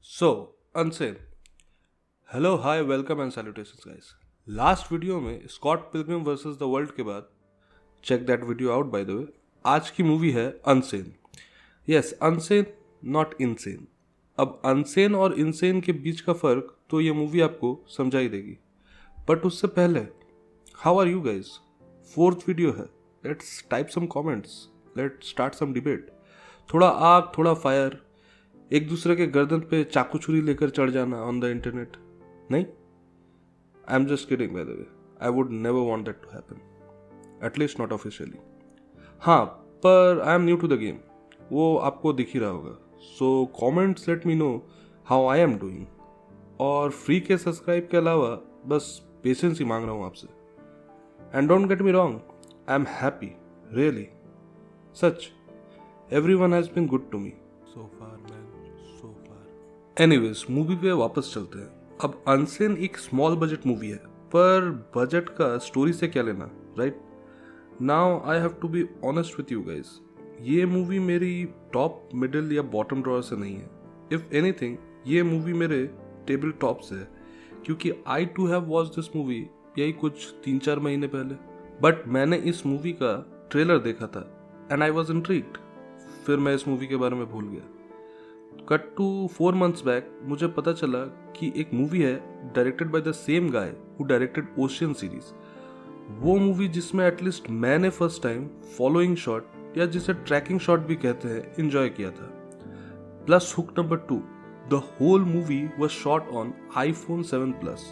So Unsane hello hi welcome and salutations guys. Last video में Scott Pilgrim versus the world के बाद check that video out by the way. आज की movie है Unsane. Yes Unsane, not insane. अब Unsane और insane के बीच का फर्क तो ये मूवी आपको समझा ही देगी, बट उससे पहले how are you guys? Fourth video है, let's type some comments, let's start some debate. थोड़ा आग थोड़ा फायर, एक दूसरे के गर्दन पे चाकू छुरी लेकर चढ़ जाना ऑन द इंटरनेट नहीं। I am just kidding by the way, I would never want that to happen, at least not officially. हाँ, पर I am new to the game, वो आपको दिख ही रहा होगा। So comments let me know how I am doing, और free के सब्सक्राइब के अलावा बस पेशेंस ही मांग रहा हूँ आपसे। And don't get me wrong, I am happy really, सच। Everyone has been good to me so far man, so far. Anyways, movie पे वापस चलते हैं। अब अनसेन एक स्मॉल बजट मूवी है, पर बजट का स्टोरी से क्या लेना, right? Now I have to be honest with you guys, ये मूवी मेरी टॉप मिडिल या बॉटम ड्रॉअर से नहीं है। इफ एनीथिंग ये मूवी मेरे टेबल टॉप से है, क्योंकि I too have watch this movie यही कुछ 3-4 महीने पहले। बट मैंने इस मूवी का ट्रेलर देखा था एंड आई वॉज इंट्रीग्ड। फिर मैं इस मूवी के बारे में भूल गया। कट टू 4 months बैक मुझे पता चला कि एक मूवी है directed by the same guy who directed ocean series. वो मूवी जिसमें एटलीस्ट मैंने फर्स्ट टाइम फॉलोइंग शॉट, या जिसे ट्रैकिंग शॉट भी कहते हैं, एंजॉय किया था। Plus hook number 2, the whole movie was shot on iPhone 7 Plus।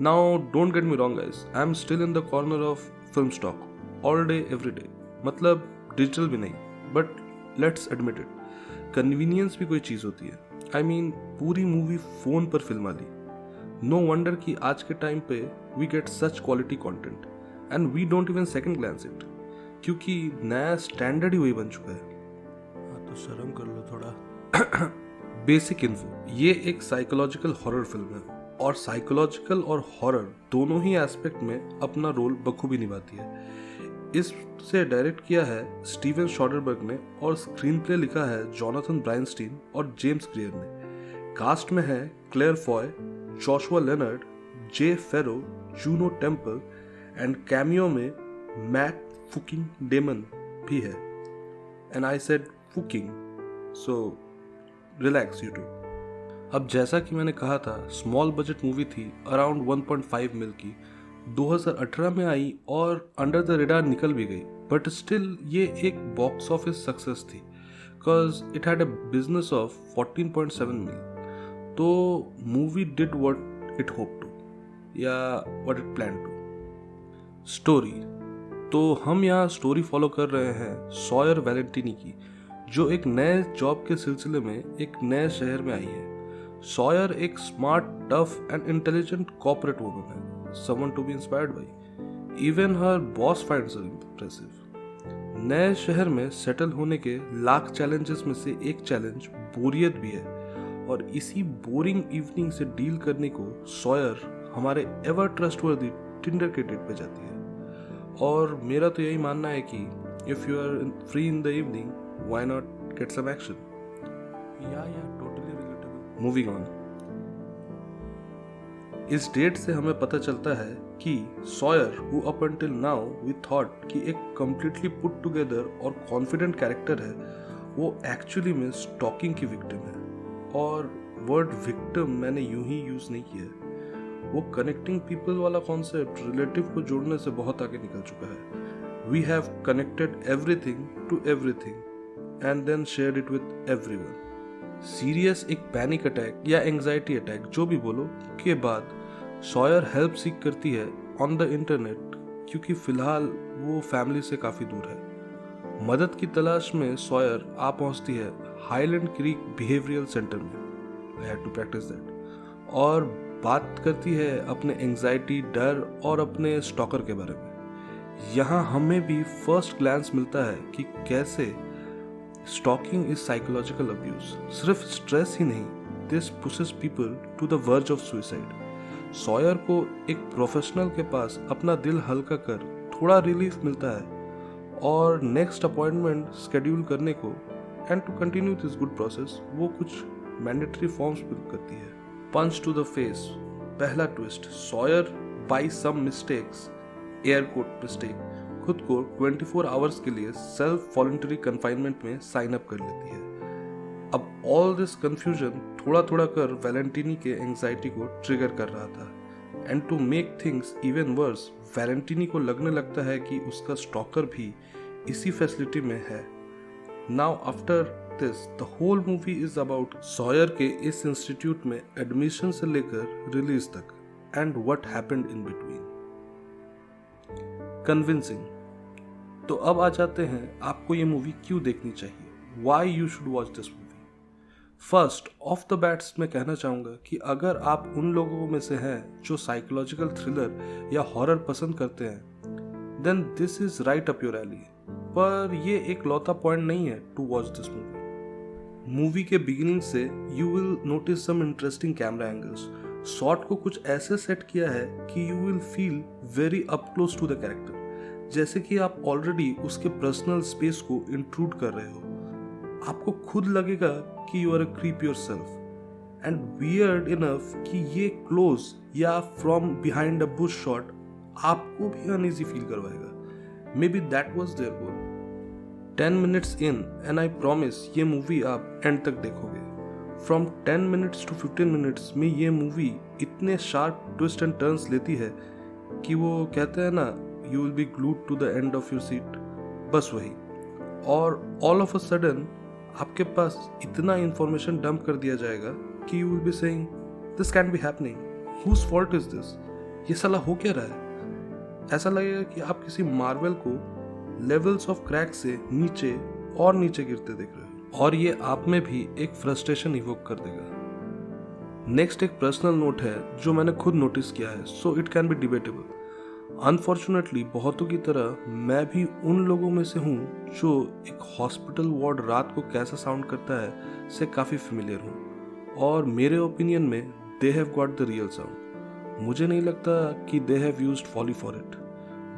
Now don't get me wrong guys, I am still in the corner of film stock all day every day, मतलब digital भी नहीं, but let's admit it, convenience भी कोई चीज होती है। I mean पूरी movie phone पर फिल्मा ली। नो वंडर कि आज के टाइम पे we get such quality content and we don't even second glance it, क्योंकि नया स्टैंडर्ड ही वही बन चुका है। हाँ तो शर्म कर लो थोड़ा। बेसिक इन्फो, ये एक साइकोलॉजिकल हॉरर फिल्म है, और साइकोलॉजिकल और हॉरर दोनों ही एस्पेक्ट में अपना रोल बखूबी निभाती है। इसे डायरेक्ट किया है स्टीवन शॉडरबर्ग ने, और स्क्रीन प्ले लिखा है जोनाथन ब्राइनस्टीन और जेम्स क्लियर ने। कास्ट में है Claire Foy, Joshua Leonard, Jay Pharoah, Juno Temple, and cameo में मैट फुकिंग डेमन भी है। And I said fucking, so relax you too. अब जैसा कि मैंने कहा था, स्मॉल बजट मूवी थी, अराउंड 1.5 मिल की, 2018 में आई और अंडर द रेडार निकल भी गई। बट स्टिल ये एक बॉक्स ऑफिस सक्सेस थी, because it had a business of 14.7 million. तो movie did what it hope to, या what it plan to. Story, तो हम यहाँ स्टोरी फॉलो कर रहे हैं सॉयर वैलेंटिनी की, जो एक नए जॉब के सिलसिले में एक नए शहर में आई है। सॉयर एक smart, tough and intelligent corporate woman है, someone to be inspired by. Even her boss finds her impressive. नए शहर में सेटल होने के लाख चैलेंजेस में से एक चैलेंज बोरियत भी है, और इसी बोरिंग इवनिंग से डील करने को सॉयर हमारे एवर ट्रस्टवर्दी टिंडर के डेट पे जाती है। और मेरा तो यही मानना है कि if you are free in the evening, why not get some action. या टोटली रिलेटेबल। मूविंग ऑन, इस डेट से हमें पता चलता है कि Sawyer, who up until now we thought कि एक कंप्लीटली पुट टुगेदर और कॉन्फिडेंट कैरेक्टर है, वो एक्चुअली में स्टॉकिंग की विक्टिम है। और वर्ड विक्टिम मैंने यूं ही यूज नहीं किया है, वो कनेक्टिंग पीपल वाला कॉन्सेप्ट रिलेटिव को जोड़ने से बहुत आगे निकल चुका है। We have connected everything to everything and then shared it with everyone. Serious एक पैनिक अटैक या एंजाइटी अटैक, जो भी बोलो, के बाद सॉयर हेल्प सीख करती है ऑन द इंटरनेट, क्योंकि फिलहाल वो फैमिली से काफी दूर है। मदद की तलाश में सॉयर आ पहुंचती है हाईलैंड क्रीक बिहेवियरल सेंटर में। I had to practice that. और बात करती है अपने एंजाइटी, डर और अपने स्टॉकर के बारे में। यहाँ हमें भी फर्स्ट ग्लैंस मिलता है कि कैसे स्टॉकिंग इज साइकोलॉजिकल अब्यूज। सिर्फ स्ट्रेस ही नहीं, this pushes people to the verge of suicide. Sawyer को एक प्रोफेशनल के पास अपना दिल हल्का कर थोड़ा रिलीफ मिलता है, और नेक्स्ट अपॉइंटमेंट स्केड्यूल करने को and to continue this good process वो कुछ मैंडेटरी फॉर्म्स बिल्ड करती है। पंच टू द फेस, पहला twist, Sawyer by some mistakes, air quote mistake, खुद को 24 आवर्स के लिए सेल्फ वॉलंटरी कन्फाइनमेंट में साइन अप कर लेती है। अब ऑल दिस कंफ्यूजन थोड़ा थोड़ा कर वैलेंटिनी के एंजाइटी को ट्रिगर कर रहा था। And to make things even worse, Valentini को लगने लगता है कि उसका स्टॉकर भी इसी फैसिलिटी में है। Now after this the whole movie is about Sawyer के इस इंस्टीट्यूट में एडमिशन से लेकर रिलीज तक and what happened in between. Convincing. तो अब आ जाते हैं आपको ये मूवी क्यों देखनी चाहिए, why you should watch this movie. First of the bats मैं कहना चाहूँगा कि अगर आप उन लोगों में से हैं जो साइकोलॉजिकल थ्रिलर या हॉरर पसंद करते हैं, then this is right up your alley. पर ये एक लौता पॉइंट नहीं है to watch this movie. Movie के बिगिनिंग से you will notice some interesting camera angles. Shot को कुछ ऐसे सेट किया है कि you will feel very up close to the character, जैसे कि आप ऑलरेडी उसके पर्सनल स्पेस को इंट्रूड कर रहे हो। आपको खुद लगेगा कि you are a creep yourself. And weird enough कि ये क्लोज या from behind a bush shot आपको भी अनईजी फील करवाएगा। Maybe that was their goal. 10 minutes in and I promise ये मूवी आप एंड तक देखोगे। फ्रॉम 10 मिनट्स टू 15 मिनट्स में ये मूवी इतने शार्प ट्विस्ट एंड टर्न्स लेती है कि वो कहते हैं ना, you will be glued to the end of your seat, बस वही। और ऑल ऑफ अ सडन आपके पास इतना इंफॉर्मेशन डंप कर दिया जाएगा कि you will be saying this can be happening, whose fault is this, ये साला हो क्या रहा है। ऐसा लगेगा कि आप किसी मार्वल को लेवल्स ऑफ क्रैक से नीचे और नीचे गिरते देख रहे हो, और ये आप में भी एक फ्रस्ट्रेशन इवोक कर देगा। नेक्स्ट एक पर्सनल नोट है जो मैंने खुद नोटिस किया है, so it can be debatable. Unfortunately बहुतों की तरह मैं भी उन लोगों में से हूँ जो एक हॉस्पिटल वार्ड रात को कैसा साउंड करता है से काफ़ी फेमिलियर हूँ, और मेरे ओपिनियन में they have got the real sound. मुझे नहीं लगता कि they have used foley for it,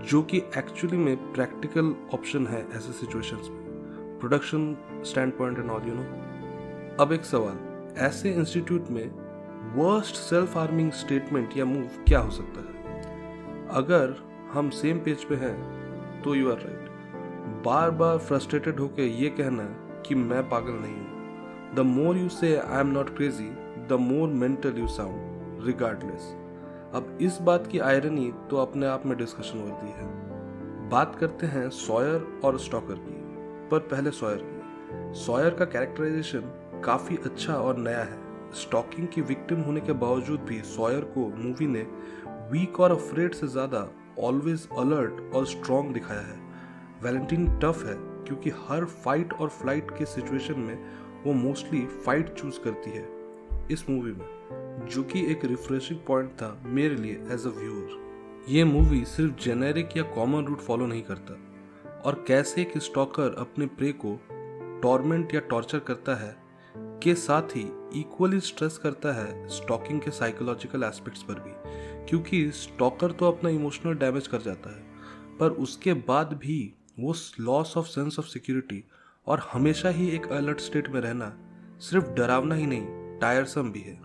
जो कि एक्चुअली में प्रैक्टिकल ऑप्शन है ऐसे सिचुएशंस में, production stand point and all, you know. अब एक सवाल, ऐसे इंस्टीट्यूट में वर्स्ट सेल्फ हार्मिंग स्टेटमेंट या मूव क्या हो सकता है? अगर हम सेम पेज पे हैं तो यू आर राइट। बार बार फ्रस्ट्रेटेड होके ये कहना कि मैं पागल नहीं हूँ। द मोर यू से I am not crazy, the more mental you sound regardless. अब इस बात की आयरनी तो अपने आप में डिस्कशन वर्दी है। बात करते हैं सॉयर और स्टॉकर की, पर पहले सॉयर की। सॉयर का कैरेक्टराइजेशन काफ़ी अच्छा और नया है। स्टॉकिंग की विक्टिम होने के बावजूद भी सॉयर को मूवी ने वीक और अफ्रेड से ज़्यादा ऑलवेज अलर्ट और स्ट्रॉन्ग दिखाया है। वैलेंटीन टफ है क्योंकि हर फाइट और फ्लाइट के सिचुएशन में वो मोस्टली फाइट चूज करती है इस मूवी में, जो कि एक रिफ्रेशिंग पॉइंट था मेरे लिए एज अ व्यूअर। ये मूवी सिर्फ जेनेरिक या कॉमन रूट फॉलो नहीं करता, और कैसे एक स्टॉकर अपने प्रे को टॉर्मेंट या टॉर्चर करता है के साथ ही इक्वली स्ट्रेस करता है स्टॉकिंग के साइकोलॉजिकल एस्पेक्ट्स पर भी, क्योंकि स्टॉकर तो अपना इमोशनल डैमेज कर जाता है, पर उसके बाद भी वो loss of sense of security और हमेशा ही एक अलर्ट स्टेट में रहना सिर्फ डरावना ही नहीं, टायरसम भी है।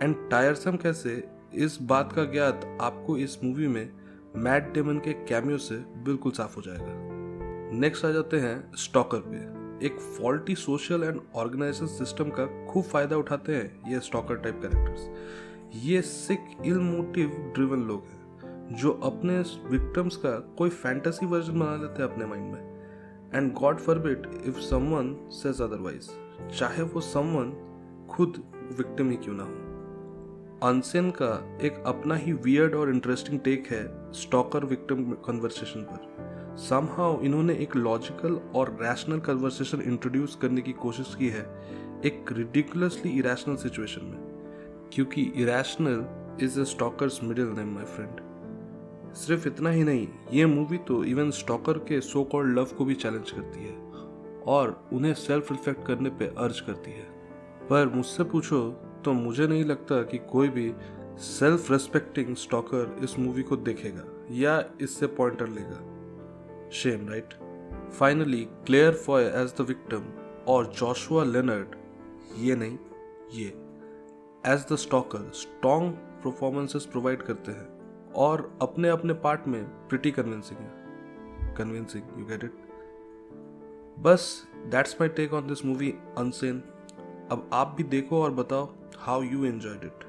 एंड टायरसम कैसे, इस बात का ज्ञात आपको इस मूवी में मैट डेमन के कैमियो से बिल्कुल साफ हो जाएगा। नेक्स्ट आ जाते हैं स्टॉकर पे। एक faulty social and organization system का खूब फायदा उठाते हैं ये स्टॉकर टाइप कैरेक्टर्स। ये सिक इल मोटिव ड्रिवन लोग हैं जो अपने विक्टिम्स का कोई फैंटेसी वर्जन बना लेते हैं अपने माइंड में। And God forbid if someone says otherwise, चाहे वो समवन खुद विक्टिम ही क्यों ना हो। अनसेन का एक अपना ही वियर्ड और इंटरेस्टिंग टेक है स्टॉकर विक्टिम कन्वर्सेशन पर। समहाउ इन्होंने एक लॉजिकल और रैशनल कन्वर्सेशन इंट्रोड्यूस करने की कोशिश की है एक रिडिकुलसली इरेशनल सिचुएशन में, क्योंकि irrational is a stalkers middle name my friend. सिर्फ इतना ही नहीं, ये मूवी तो इवन स्टॉकर के सो कॉल्ड लव को भी चैलेंज करती है और उन्हें सेल्फ रिफ्लेक्ट करने पे अर्ज करती है। पर मुझसे पूछो तो मुझे नहीं लगता कि कोई भी सेल्फ रेस्पेक्टिंग स्टॉकर इस मूवी को देखेगा या इससे पॉइंटर लेगा। Shame, right? Finally, Claire Foy as the victim और जोशुआ लेनर्ड ये नहीं, ये as the stalker strong performances provide करते हैं और अपने अपने पार्ट में प्रिटी कन्विंसिंग है, कन्विंसिंग, यू गेट इट। बस that's my take on this movie Unsane. अब आप भी देखो और बताओ how you enjoyed it.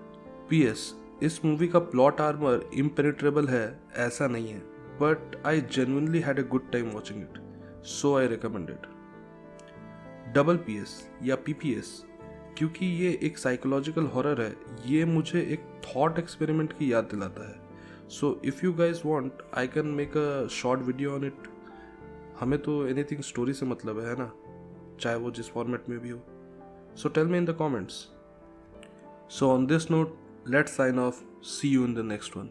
PS, इस मूवी का प्लॉट आर्मर इम्पेनिट्रेबल है ऐसा नहीं है, but I genuinely had a good time watching it, so I recommend it. Double PS या पीपीएस, क्योंकि ये एक साइकोलॉजिकल हॉरर है, ये मुझे एक थॉट एक्सपेरिमेंट की याद दिलाता है। So if you guys want I can make a short video on it. हमें तो एनीथिंग स्टोरी से मतलब है ना, चाहे वो जिस फॉर्मेट में भी हो। So tell me in the comments. So on this note, let's sign off. See you in the next one.